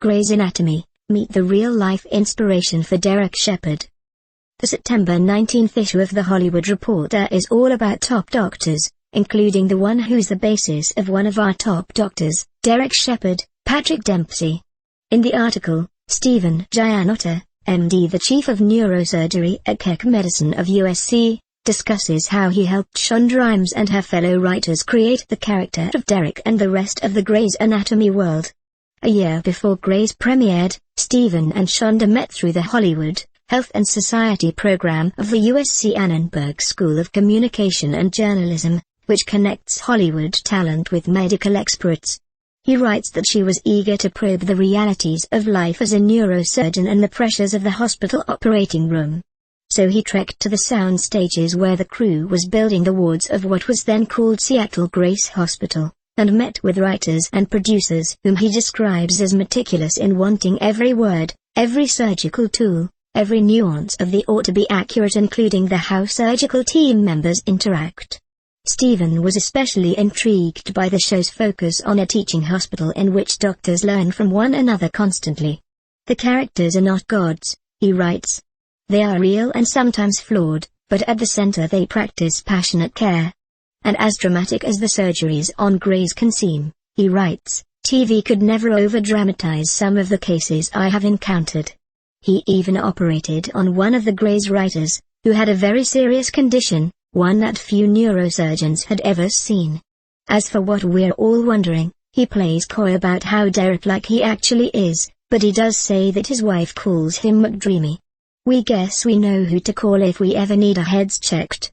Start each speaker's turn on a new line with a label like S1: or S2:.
S1: Grey's Anatomy, meet the real-life inspiration for Derek Shepherd. The September 19th issue of The Hollywood Reporter is all about top doctors, including the one who's the basis of one of our top doctors, Derek Shepherd, Patrick Dempsey. In the article, Stephen Gianotta, MD, the chief of neurosurgery at Keck Medicine of USC, discusses how he helped Shonda Rhimes and her fellow writers create the character of Derek and the rest of the Grey's Anatomy world. A year before Grey's premiered, Stephen and Shonda met through the Hollywood Health and Society program of the USC Annenberg School of Communication and Journalism, which connects Hollywood talent with medical experts. He writes that she was eager to probe the realities of life as a neurosurgeon and the pressures of the hospital operating room. So he trekked to the sound stages where the crew was building the wards of what was then called Seattle Grace Hospital, and met with writers and producers whom he describes as meticulous in wanting every word, every surgical tool, every nuance of the ought to be accurate, including the how surgical team members interact. Stephen was especially intrigued by the show's focus on a teaching hospital in which doctors learn from one another constantly. The characters are not gods, he writes. They are real and sometimes flawed, but at the center they practice passionate care. And as dramatic as the surgeries on Grey's can seem, he writes, TV could never over-dramatize some of the cases I have encountered. He even operated on one of the Grey's writers, who had a very serious condition, one that few neurosurgeons had ever seen. As for what we're all wondering, he plays coy about how Derek-like he actually is, but he does say that his wife calls him McDreamy. We guess we know who to call if we ever need our heads checked.